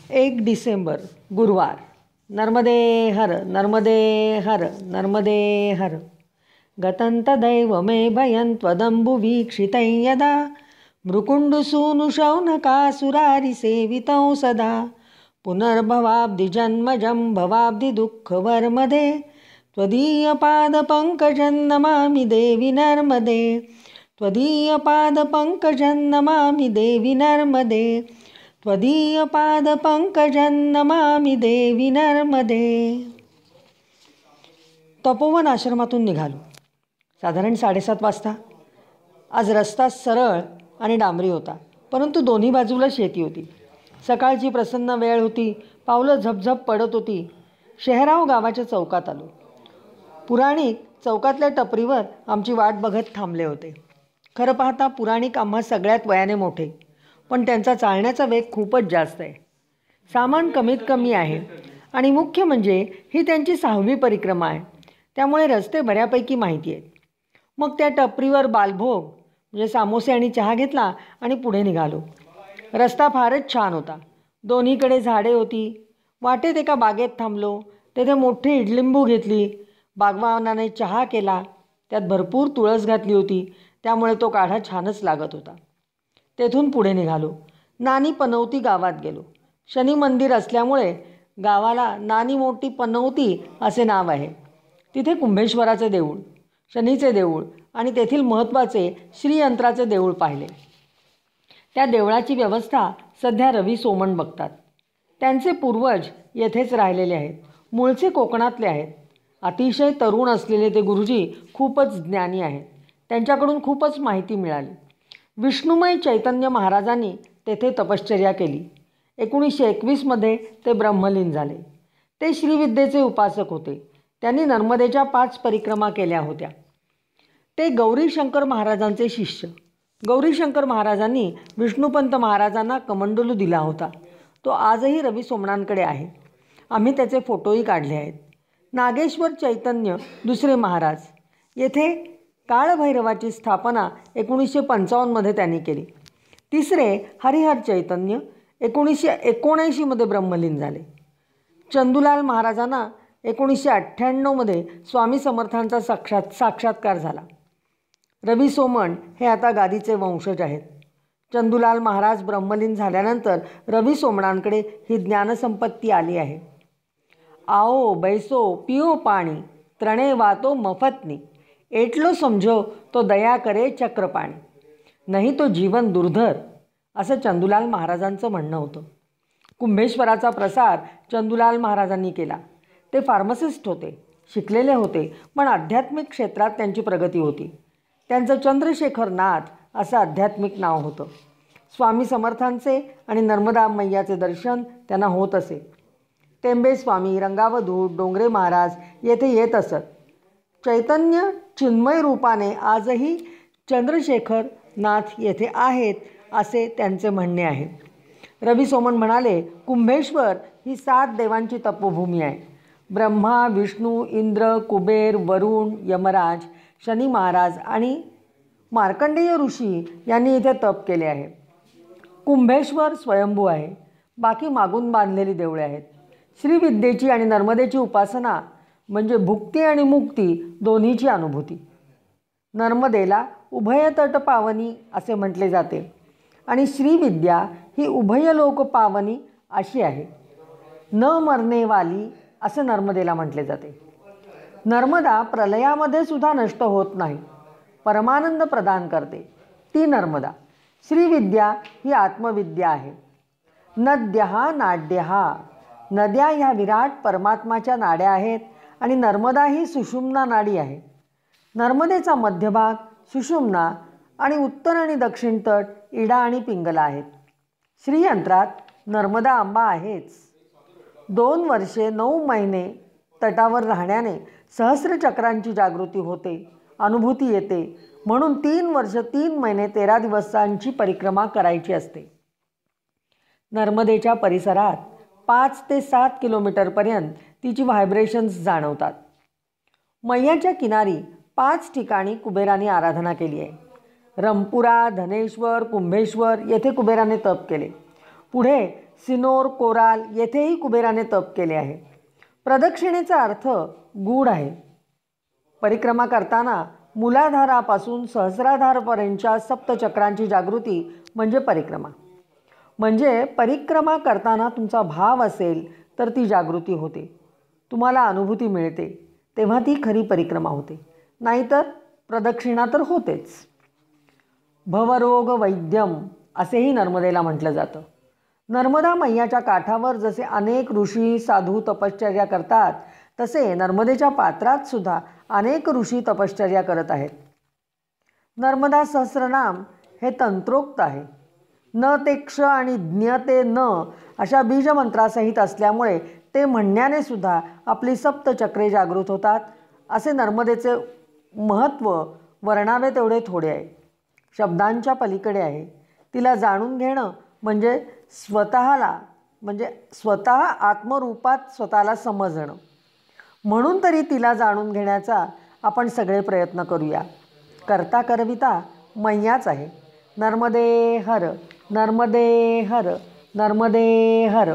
1 डिसेंबर गुरुवार. नर्मदे हर नर्मदे हर नर्मदे हर. गतन्तदैव मे भयं त्वदम्बुवीक्षितं यदा मृकुण्डसूनुशौनकासुरारिसेवितं सदा पुनर्भवाब्धिजन्मजं भवाब्धिदुःखवर्मदे त्वदीयपादपङ्कजं नमामि देवि नर्मदे. त्वदीयपादपङ्कजं नमामि देवि नर्मदे. त्वदीयपादपङ्कजं नमामि देवि नर्मदे. तपोवन आश्रमातून निघालो. साधारण 7:30 वाजता. आज रस्ता सरळ आणि डांबरी होता, परंतु दोन्ही बाजूला शेती होती. सकाळची प्रसन्न वेळ होती. पावलं झपझप पडत होती. शेहराव गावाच्या चौकात आलो. पुराणिक चौकातल्या टपरीवर आमची वाट बघत थांबले होते. खरं पाहता पुराणिक आम्हा सगळ्यात वयाने मोठे, पण त्यांचा चालण्याचा वेग खूपच जास्त आहे. सामान कमीत कमी आहे आणि मुख्य म्हणजे ही त्यांची 6वी परिक्रमा आहे, त्यामुळे रस्ते बऱ्यापैकी माहिती आहेत. मग त्या टपरीवर बालभोग म्हणजे सामोसे आणि चहा घेतला आणि पुढे निघालो. रस्ता फारच छान होता. दोन्हीकडे झाडे होती. वाटेत एका बागेत थांबलो. तेथे मोठी इडलिंबू घेतली. बागवानाने चहा केला. त्यात भरपूर तुळस घातली होती, त्यामुळे तो काढा छानच लागत होता. तेथून पुढे निघालो. नानी पनवती गावात गेलो. शनी मंदिर असल्यामुळे गावाला नानी मोठी पनवती असे नाव आहे. तिथे कुंभेश्वराचे देऊळ, शनीचे देऊळ आणि तेथील महत्त्वाचे श्रीयंत्राचे देऊळ पाहिले. त्या देवळाची व्यवस्था सध्या रवी सोमण बघतात. त्यांचे पूर्वज येथेच राहिलेले आहेत. मूळचे कोकणातले आहेत. अतिशय तरुण असलेले ते गुरुजी खूपच ज्ञानी आहेत. त्यांच्याकडून खूपच माहिती मिळाली. विष्णुमय चैतन्य महाराजांनी तेथे तपश्चर्या केली. 1921 ते ब्रह्मलीन झाले. ते श्रीविद्येचे उपासक होते. त्यांनी नर्मदेच्या 5 परिक्रमा केल्या होत्या. ते गौरीशंकर महाराजांचे शिष्य. गौरीशंकर महाराजांनी विष्णुपंत महाराजांना कमंडलू दिला होता. तो आजही रवी सोमणांकडे आहे. आम्ही त्याचे फोटोही काढले आहेत. नागेश्वर चैतन्य दुसरे महाराज. येथे काळभैरवाची स्थापना 1955 त्यांनी केली. तिसरे हरिहर चैतन्य 1979 ब्रह्मलीन झाले. चंदूलाल महाराजांना 1998 स्वामी समर्थांचा साक्षात्कार झाला. रवी सोमण हे आता गादीचे वंशज आहेत. चंदूलाल महाराज ब्रह्मलीन झाल्यानंतर रवी सोमणांकडे ही ज्ञानसंपत्ती आली आहे. आओ बैसो पिओ पाणी त्रणे वातो मफतनी एटलो समझो तो दया करे चक्रपाणी नाही तो जीवन दुर्धर, असं चंदूलाल महाराजांचं म्हणणं होतं. कुंभेश्वराचा प्रसार चंदूलाल महाराजांनी केला. ते फार्मसिस्ट होते, शिकलेले होते, पण आध्यात्मिक क्षेत्रात त्यांची प्रगती होती. त्यांचं चंद्रशेखर नाथ असं आध्यात्मिक नाव होतं. स्वामी समर्थांचे आणि नर्मदा मैयाचे दर्शन त्यांना होत असे. टेंबे स्वामी, रंगावधूत, डोंगरे महाराज येथे येत असत. चैतन्य चिन्मय रूपाने आजही चंद्रशेखर नाथ येथे आहेत असे त्यांचे म्हणणे आहे. रवी सोमण म्हणाले, कुंभेश्वर ही 7 देवांची तपोभूमी आहे. ब्रह्मा, विष्णू, इंद्र, कुबेर, वरुण, यमराज, शनी महाराज आणि मार्कंडेय ऋषी यांनी इथे तप केले आहे. कुंभेश्वर स्वयंभू आहे. बाकी मागून बांधलेली देवळे आहेत. श्रीविद्येची आणि नर्मदेची उपासना म्हणजे भुक्ती आणि मुक्ती दोन्हीची अनुभूती. नर्मदेला उभयतट पावनी असे म्हटले जाते आणि श्रीविद्या ही उभयलोक पावनी अशी आहे. न मरणेवाली असे नर्मदेला म्हटले जाते. नर्मदा प्रलयामध्ये सुद्धा नष्ट होत नाही, परमानंद प्रदान करते ती नर्मदा. श्रीविद्या ही आत्मविद्या आहे. नद्यहा नाड्यहा, नद्या ह्या विराट परमात्माच्या नाड्या आहेत आणि नर्मदा ही सुषुम्ना नाडी आहे. नर्मदेचा मध्यभाग सुषुम्ना आणि उत्तर आणि दक्षिण तट इडा आणि पिंगला आहेत. श्रीयंत्रात नर्मदा आंबा आहेच. 2 वर्षे 9 महिने तटावर राहण्याने सहस्र चक्रांची जागृती होते, अनुभूती येते. म्हणून 3 वर्ष 3 महिने 13 दिवसांची परिक्रमा करायची असते. नर्मदेच्या परिसरात 5 ते 7 किलोमीटरपर्यंत तिची व्हायब्रेशन्स जाणवतात. मैयाच्या किनारी 5 ठिकाणी कुबेराने आराधना केली आहे. रंपुरा, धनेश्वर, कुंभेश्वर येथे कुबेराने तप केले. पुढे सिनोर, कोराल येथेही कुबेराने तप केले आहे. प्रदक्षिणेचा अर्थ गूढ आहे. परिक्रमा करताना मूलाधारापासून सहस्राधारपर्यंतच्या सप्तचक्रांची जागृती म्हणजे परिक्रमा. म्हणजे परिक्रमा करताना तुमचा भाव असेल तर ती जागृती होते, तुम्हाला अनुभूती मिळते, तेव्हा ती खरी परिक्रमा होते. नाहीतर प्रदक्षिणा तर होतेच. भवरोग वैद्यम असेही नर्मदेला म्हटलं जातं. नर्मदा मैयाच्या काठावर जसे अनेक ऋषी साधू तपश्चर्या करतात, तसे नर्मदेच्या पात्रात सुद्धा अनेक ऋषी तपश्चर्या करत आहेत. नर्मदा सहस्रनाम हे तंत्रोक्त आहे. न ते क्ष आणि ज्ञ ते न अशा बीजमंत्रासहित असल्यामुळे ते म्हणण्याने सुद्धा आपली सप्तचक्रे जागृत होतात. असे नर्मदेचे महत्त्व वर्णावे तेवढे थोडे आहे. शब्दांच्या पलीकडे आहे. तिला जाणून घेणं म्हणजे स्वतः आत्मरूपात स्वतःला समजणं. म्हणून तरी तिला जाणून घेण्याचा आपण सगळे प्रयत्न करूया. करता करविता मैयाच आहे. नर्मदे हर, नर्मदे हर, नर्मदे हर.